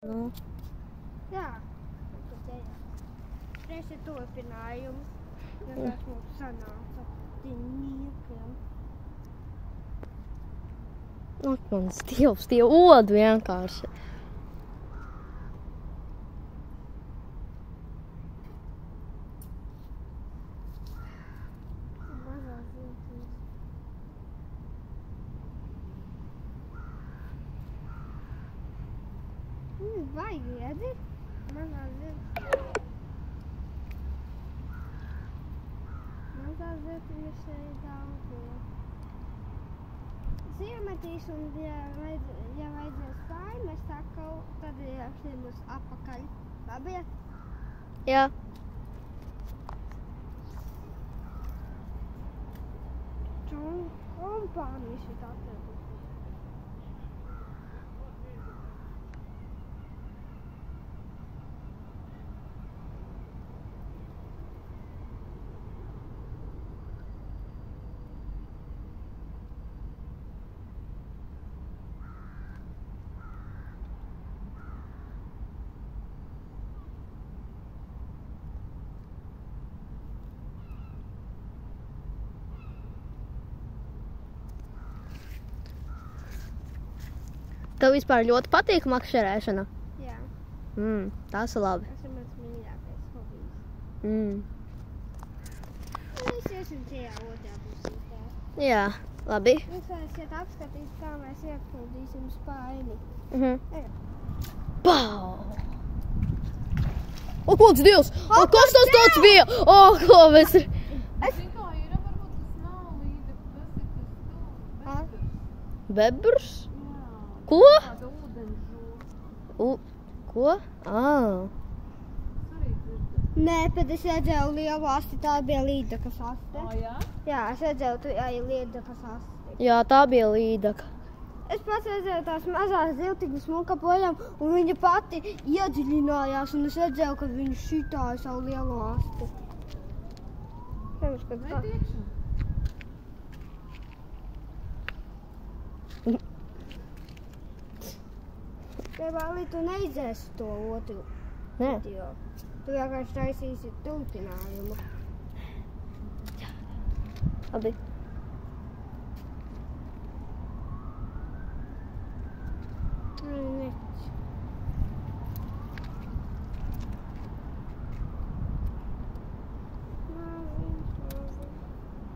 Nu. Jā, tad ejam. Reiz ir turpinājums. Vienkārši mums sanāca tīniekiem. Ak, man stilps, tie odi vienkārši. Mazās ziltīs. Baigi, redzi? Mazās ziltīs. Mazās ziltīs šeit daudz. Ziemetīs un, ja vajadzēs pārmest atkal, tad ieraksim uz apakaļ. Labi? Jā. Kompānija šeit atvedusi. Tev vispār ļoti patīk makšķerēšana? Jā. Tas ir labi. Tas ir mans mīļākais hobijs. Es iesim tajā otrā pusītē. Jā, labi. Jūs varēsiet apskatīt, kā mēs iepildīsim spaini. Pau! O, kods Dievs! O, kas tas tāds bija? O, ko mēs... Zin kā ir, varbūt tas nav līdzi, tas ir tas Bebrs? Ko? tāda ūdenžūra. Ko? Nē, bet es redzēju lielu asti, tā bija līdakas aste. Jā? Jā, es redzēju, tu arī līdakas asti. Jā, tā bija līdaka. Es pats redzēju tās mazās ziltiņas muka projām, un viņa pati iedziļinājās, un es redzēju, ka viņa šitāja savu lielo asti. Pirms, kad tā... Vai tiekšana? Tev tu neizdzēsi to otru Nē. video. Tu vienkārši taisīsi turpinājumu. Labi.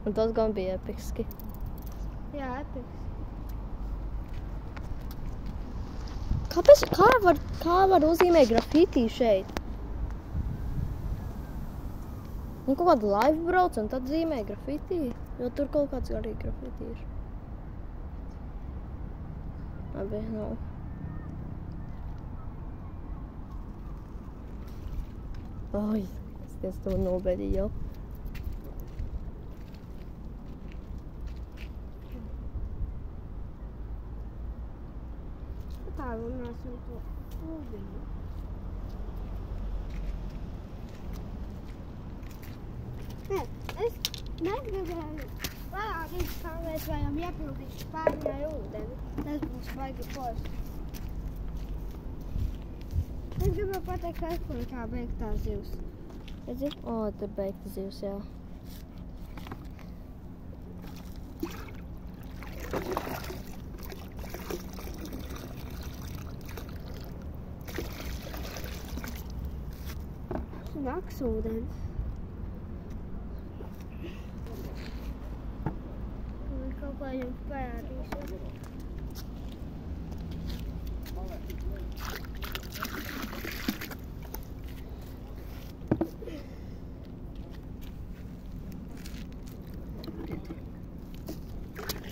Un tas gan bija episki. Jā, epiks. Kāpēc? Kā var uzzīmēt grafitī šeit? Un kaut kādu live brauc un tad zīmē grafitī, jo tur kaut kāds garīgi grafitī ir. Labi, nav. Oi, es to nobedīju jau. Tā runāsim to ūdeņu. Nē, es negribēju parādīt, kā mēs varam iepildīt spārnē ūdeni. Tas būs baigi forši. Es gribēju pateikt, ka aizpildu kā beigtā zivs. Redzi? O, tur beigta zivs, jā. Naks ūdens. Un kaut kā jums parādīšu.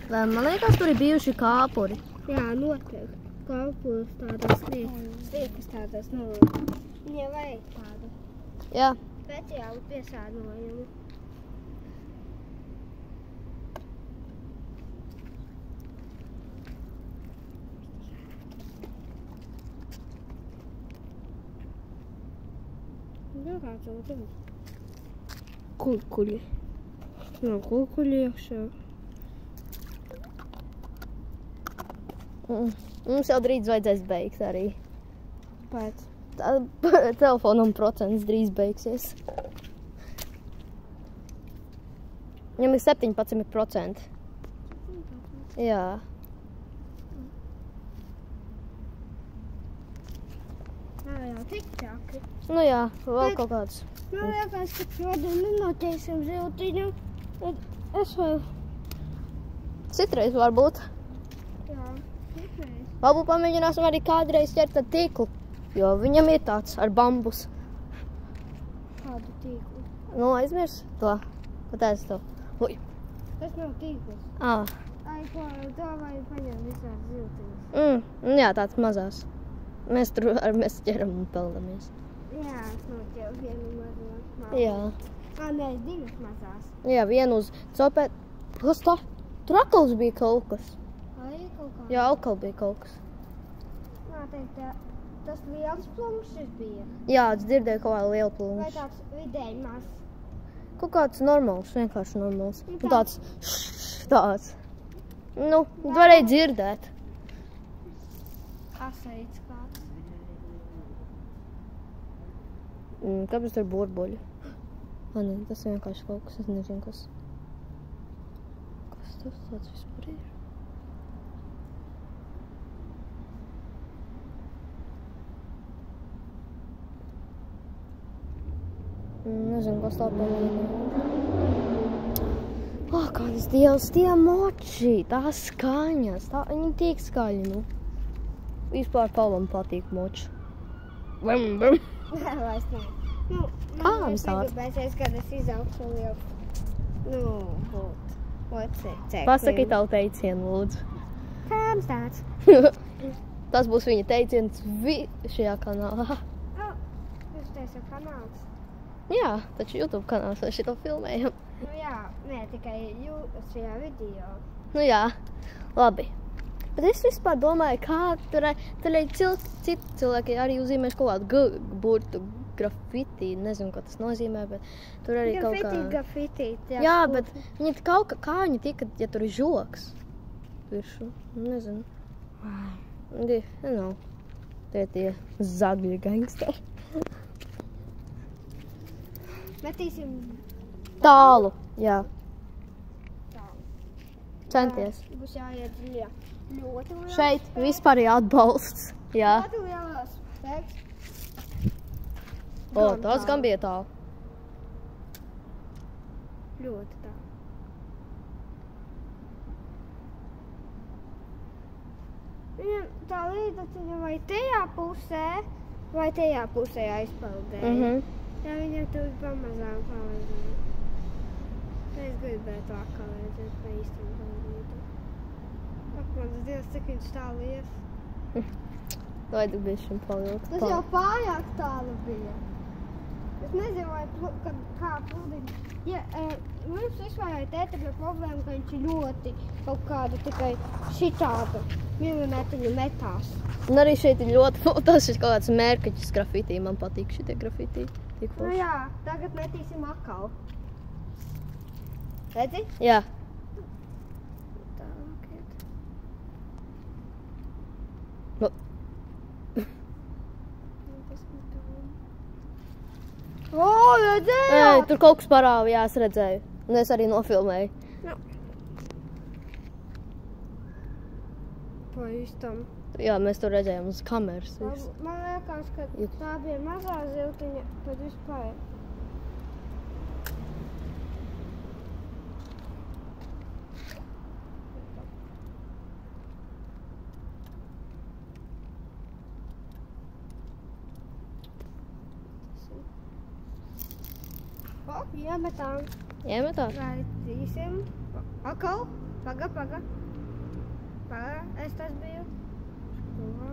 Vai man liekas, tur ir bijuši kāpuri? Jā, noteikti. Kalpos tādas stiekas tādas, nu, viņiem vajag tādu Jā. speciālu piesārņojumu. Jā, kāds ūdens. Kurkuļi. Nav kurkuļi iekšā. Mums jau drīz vajadzēs beigt arī. Kāpēc? Telefonam procents drīz beigsies. Viņam ir 17%. Jā. Jā, tik čaki. Nu jā, vēl kaut kāds. Man liekas, ka šodien nenoķēsim ziltiņu. Es vēl... Citreiz varbūt. Jā, citreiz. Varbūt pamēģināsim arī kādreiz ķert ar tīklu. Jo viņam ir tāds ar bambus. Kādu tīklu? Nu, aizmirs to. Patēc to. Ui. Tas nav tīkls. Ai, ko, to vajag paņemt visās ziltiņas. Jā, tāds mazās. Mēs ķeram un peldamies. Jā, es noķēru vienu mazo. Jā. Nē, divas mazās. Jā, vienu uz copēt. Kas tā? Tur atkal bija kaut kas. Ai, kaut kā. Jā, atkal bija kaut kas. Nā, teikt, tas liels plumšs bija. Jā, es dzirdēju kaut kā lielu Vai plūmu. tāds vidēji maz? Kaut kāds normāls, vienkārši normāls. Nu, Un tāds. Nu, varēja dzirdēt. Asaids kāds. Kāpēc tur burbuļi? Nē, tas vienkārši kaut kas, es nezinu, kas. Kas tas tāds vispār ir? Nezinu, kas tā pamēģina. Kādas dievs, tie moči, tās skaņas, viņi tiek skaļi, nu. Vispār Paulam patīk moči. Vim, vim. Vairs nē. Nu, Kāms tāds? Gribēsies, kad es izaugšu lielu. Būt. Ceklim. Pasaki tavu teicienu, lūdzu. Kāms tāds? Tas būs viņa teiciens šajā kanālā. Jūs teicu kanāls. Jā, taču YouTube kanāls, mēs šito filmējam. Nu jā, nē, tikai šajā video. Nu jā, labi. Bet es vispār domāju, kā tur citi cilvēki arī uzzīmēs kaut kādu burtu grafiti. Nezinu, ko tas nozīmē, bet tur arī kaut kā... Grafiti. Jā, bet viņi kā viņi tika, ja tur ir žoks. Viršu, nezinu. Tie zagļi gangsteri. Metīsim Tālu, jā. tālu. Centies. Būs jāiet dziļā. Ļoti liels. Šeit vispār ir atbalsts. Jā. Ļoti lielās spēks. Tas gan bija tālu. Ļoti tā. Viņam tā līdatiņa vai tajā pusē aizpaldēja. Jā, viņam tur pamazām palīdzēja. Es gribētu atkal redzēt pa īstam paldītu. Ak, mans Dievs, cik viņš tālu ies. Vajag bišķiņ palikt. Tas jau pārāk tālu bija. Es nezinu, vai kā pludiņš. Ja, mums vispār ar tēti bija problēma, ka viņš ir ļoti kaut kādu tikai šitādu milimetriņu metās. Un arī šeit ir ļoti, tas ir kaut kāds mērkaķis grafitī. Man patīk šitie grafitī. Nu jā, tagad metīsim atkal. Redzi? Jā. Tā, iet. Nu. O, redzēju! Ei, tur kaut kas parāva, jā, es redzēju. Un es arī nofilmēju. Pa īstam. Jā, mēs tur redzējām uz kameras. Visu. Man liekas, ka tā bija mazā ziltiņa, tad vispār. O, iemetām. Iemetāt? Raidīsim. Akal, paga. Es tas biju.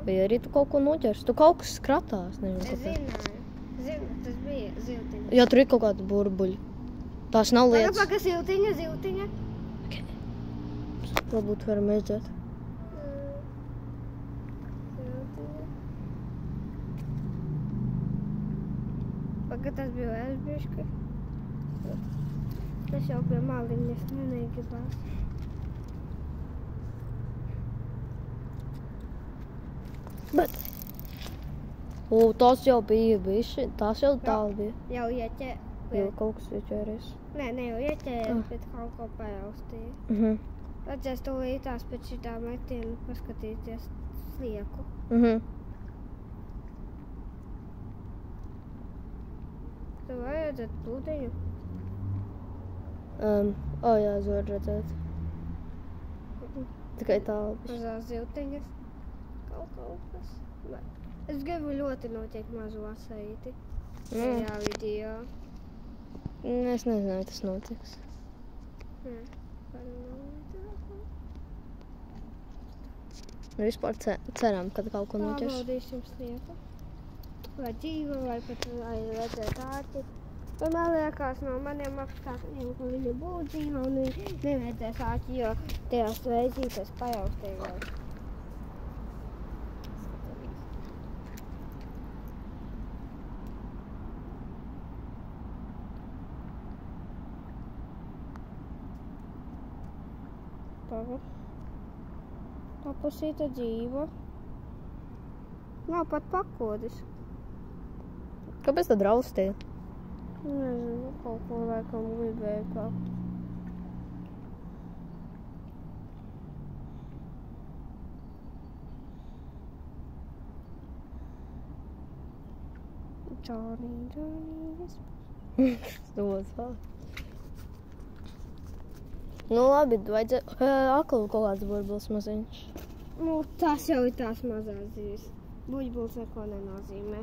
Vai arī tu kaut ko noķers? Tu kaut kas skratās, nezinu, Es kāpēc. zināju. Tas bija ziltiņa. Jā, tur ir kaut kādi burbuļi. Tās nav lietas. Paga, ziltiņa. Varbūt varam redzēt. Ziltiņa. Paga, tas bija bišķi. Tas jau pie maliņas negribās. Bet Tas jau bija bišķi, tas jau tālu bija. Jau ieķē. Jau kaut kas ieķēries. Nē, ne jau ieķēries, bet kaut ko pajaustīja. Vajadzēs tūlītās pēc šitā metiena paskatīties slieku. Tu vai redzēt plūdiņu? Jā, es varu redzēt. Tikai tālu. Mazās ziltiņas. Kaut kas. Es gribu ļoti notiek mazu asaīti. Tajā video. Es nezinu, vai tas notiks. Vispār ceram, kad kaut ko noķers. Pārbaudīsim slieku. Vai dzīvo, vai pat vai redzēt ārti. Un man liekas, no maniem apstākļiem, ka viņa būtu dzīva un viņa nevajadzēs ārti, jo tajās reizītes pajaustījās. Papusīta dzīva. Nav pat pakodas. Kāpēc tad raustīja? Nezinu, kaut ko laikam gribēju pakt. Johnny. Stosā. Nu labi, vajadzēja aklu kaut kāds burbulis maziņš. Nu, tas jau ir tās mazās zivis. Buļbulis neko nenozīmē.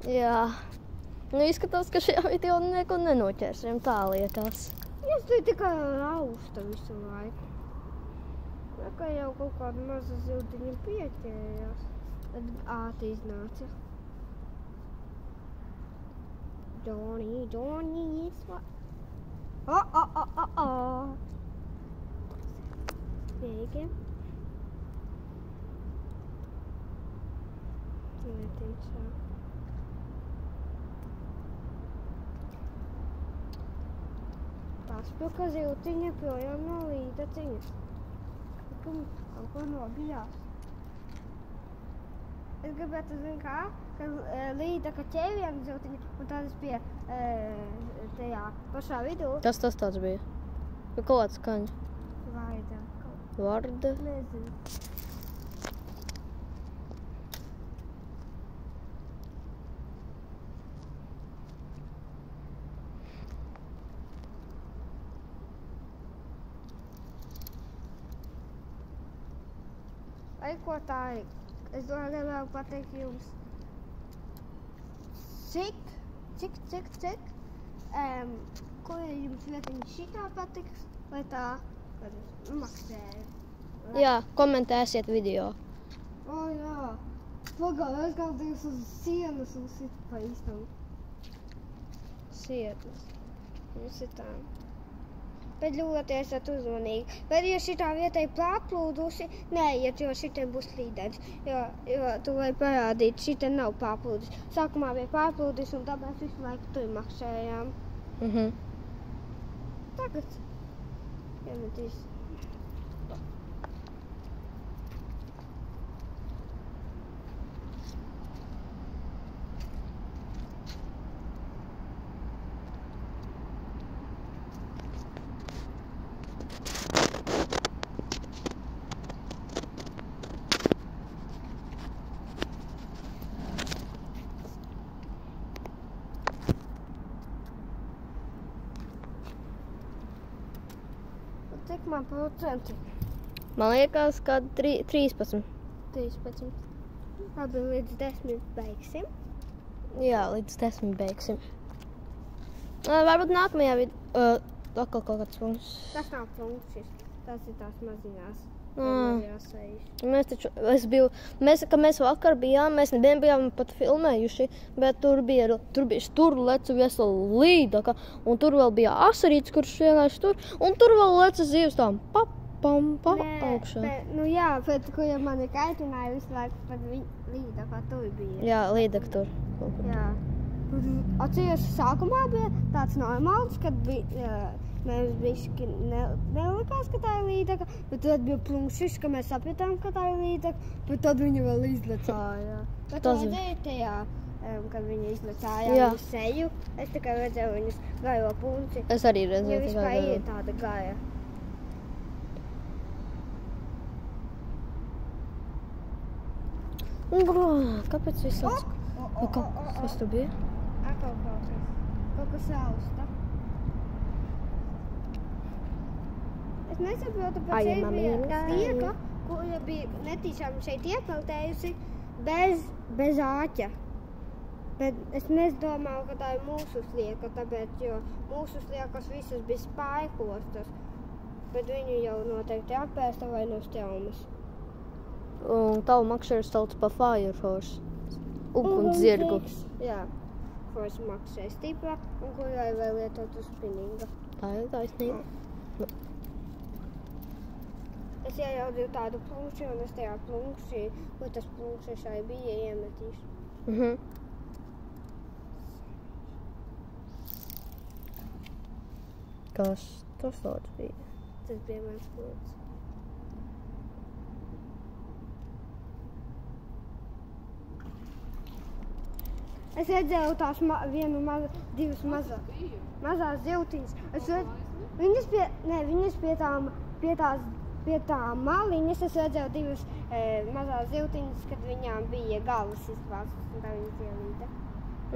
Jā. Nu izskatās, ka šajā video neko nenoķersim, tā liekas. Es tu tikai rausta visu laiku. Kā jau kaut kāda maza ziltiņa pieķērās. Tad āti iznāca. Johnny, Sveiki. Neticā. Paspilka ziltiņa projām no līdaciņas. Kaut ko nobijās. Es gribētu zināt kā, ka līdaka ķēja viena ziltiņa un tādas pie tajā pašā vidū. Kas tas tāds bija? Kaut kāds skaņa. Vaida. Varda. Nezinu. Vai ko tā ir? Es gribēju pateikt jums, cik, ko jums vietiņa šitā patiks, vai tā, kad maksēju? Jā, komentēsiet video. Jā, pagāju, es gādījos uz sienas un sit pa īstam. Sienas. Un sitām. Bet ļoti esat uzmanīgi. Bet, ja šitā vietā ir pārplūdusi, neiet, jo šitai būs līdens. Jo tu vai parādīt, šitai nav pārplūdus. Sākumā bija pārplūdus un tāpēc visu laiku tur maksējām. Tagad iemetīs. Cik man procenti? Man liekas, ka 13. 13. Labi, līdz 10 beigsim. Jā, līdz 10 beigsim. Varbūt nākamajā video atkal kaut kāds punkts. Tas nav punkts, tas ir tās maziņās. Mēs vakar bijām, mēs nebijām pat filmējuši, bet tur leca vesela līdaka, un tur vēl bija asarīts, kurš vienkārši tur, un tur vēl leca zivs tām augšā. Nu jā, bet, ko jau mani kaitināja visu laiku par līdaku, tur bija. Jā, līdaka tur. Jā. Atceries, sākumā bija tāds normāls, kad mēs bišķi nelikās, ka tā ir līdaka, bet tad bija plumšis, ka mēs sapratām, ka tā ir līdaka, bet tad viņa vēl izlecāja. Bet vajadzēja tajā kad viņa izmet ārā Jā. viņas seju. Es tikai redzēju viņas gajo punci. Es arī Viņa redzēju vispār tikai ir tāda gaja. Kāpēc viss tāds? Kas tu bija? Atkal kaut kas austa. Es nesaprotu, Ai, šeit bija mamīna. slieka, kura bija netīšām šeit iepeltējusi bez āķa. Bet es nedomāju, ka tā ir mūsu slieka, tāpēc, jo mūsu sliekas visas bija spēkostas. Bet viņu jau noteikti apēsta vai no šķelmes. Un tavu makšeru sauc pa Fire Horse. Uguns zirgu. Jā. Kurš maksē stipra un kurai vēl lietotu spinninga. Tā ir taisnība. Es ieraudzīju tādu plunkši, un es tajā plunkšī, ko tas plunkši šai bija, iemetīšu. Kas tas tāds bija? Tas bija mans plunks. Es redzēju tās divas mazās ziltiņas. Viņas pie tām maliņas es redzēju divas mazās ziltiņas, kad viņām bija galvas izvāstas, un tā viņas ielīta.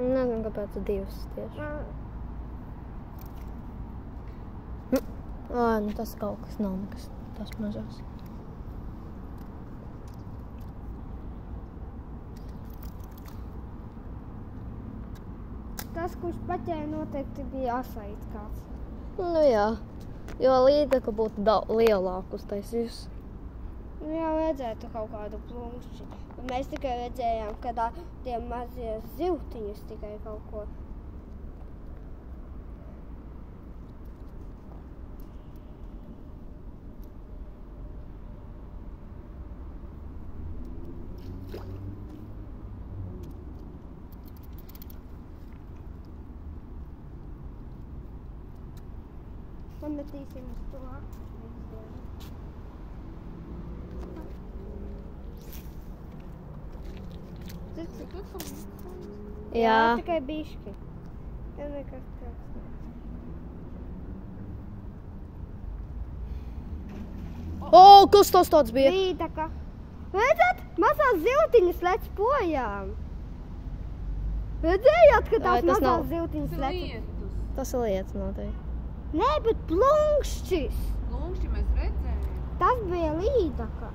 Nezinu, kāpēc divas tieši. Nu tas kaut kas nav nekas, tas mazās. Tas, kurš paķēra, noteikti bija asait kāds. Nu jā, jo līdeka būtu lielāku uztaisījus. Nu jau redzētu kaut kādu plunkšķi. Mēs tikai redzējām, ka tie mazie ziltiņas tikai kaut ko. Pametīsim uz to. Jā. Tikai bišķi. Jā, nekas tāds. Kas tas tāds bija? Līdaka. Redzat? Mazās ziltiņas lec projām. Redzējāt, ka tās Tas nav. mazās ziltiņas lec? Lietus. Tas ir lietas noteikti. Nē, bet plunkšķis. Lūkšķi mēs redzējām. Tas bija līdaka.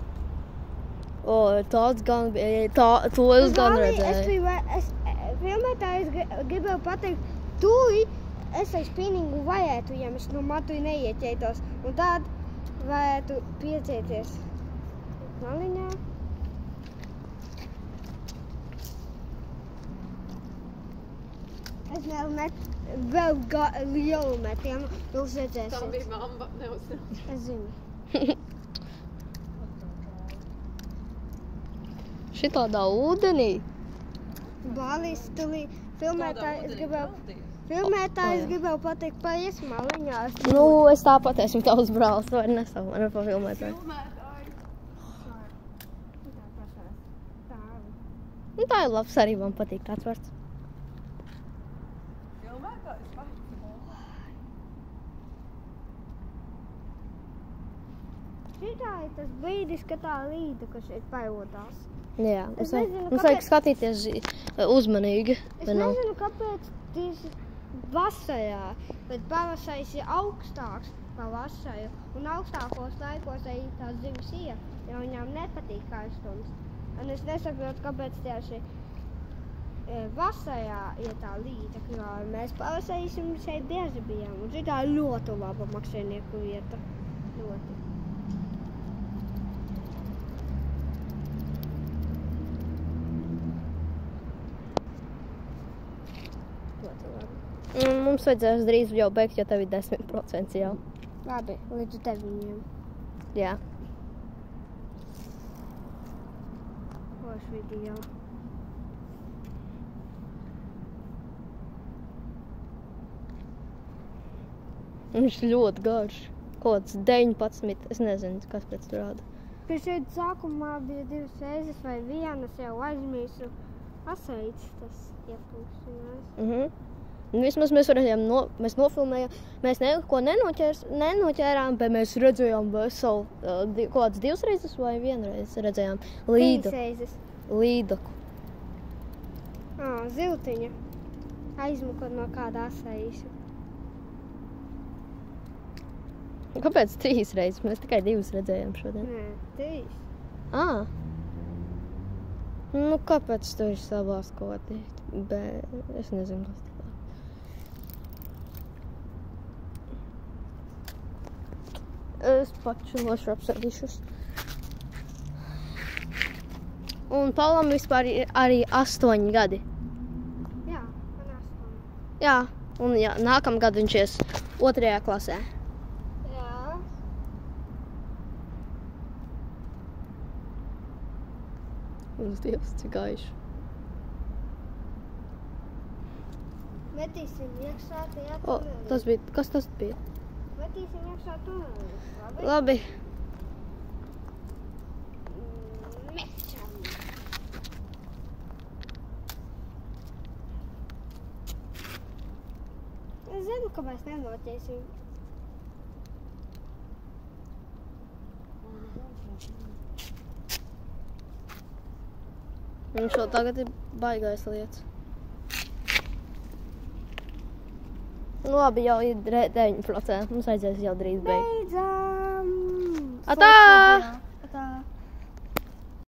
Tāds gan bija, to es gan redzēju. Es filmētāji gribēju pateikt, es ar spinningu vajētu, ja mēs no matu neieķētos. Un tad vajētu piecieties maliņā. Es vēl lielu metienu, jūs redzēsiet. Tā bija mamma, neuzsnāca. Es zinu. Šitādā ūdenī? Balistulī. Filmētājs gribēju pateikt, paies maliņās. Nu, es tāpat esmu tavs brālis, to arī nesavu, man ir pa filmētāju. Filmētāji. Nu, tā ir labs, arī man patīk tāds vārds. Filmētājs vai? Šitā ir tas brīdis, ka tā līdaka šeit parodās. Jā, Es nezinu, mums kāpēc- vajag skatīties uzmanīgi. Es vai nav? nezinu, kāpēc tieši vasarā, bet pavasaris ir augstāks par vasaru. Un augstākos laikos arī tās zivis ir, jo viņām nepatīk karstums. Un es nesaprotu, kāpēc tieši vasarā ir tā līdaka, jo mēs pavasarī šeit bieži bijām. Un šitā ir ļoti laba makšķernieku vieta. Ļoti. Ļoti labi. Mums vajadzēs drīz jau beigt, jo tev ir 10% jau. Labi, līdz 9. Jā. Foršs video. Viņš ļoti garš. Kaut kāds 19, es nezinu, kas pēc tur rāda. Ka šeit sākumā bija 2 reizes vai vienas, jau aizmirsu. Asaids tas iepūkšķinās. Vismaz mēs varējām, mēs nofilmējām, mēs neko nenoķērām, bet mēs redzējām veselu, kaut kāds 2 reizes vai 1 reizi redzējām 3 reizes. līdaku. Ziltiņa. Aizmuka no kāda asaīša. Kāpēc 3 reizes? Mēs tikai 2 redzējām šodien. Nē, 3. Nu, kāpēc tu ir sabāskoti? Bet es nezinu, kas tā. Es pačulošu apsēdīšos. Un Paulam vispār ir arī 8 gadi. Jā, man 8. Jā, un nākamgad viņš ies 2. klasē. Jā. Un Dievs, cik gaiši. Metīsim iekšā tajā tunelī. Kas tas bija? Metīsim iekšā tunelī. Labi. Mešam. Es zinu, ka mēs nenoķēsim. Viņš vēl tagad ir baigais lietas. Labi, jau ir 9%. Mums aizies jau drīz beigt. Beidzam! Atā!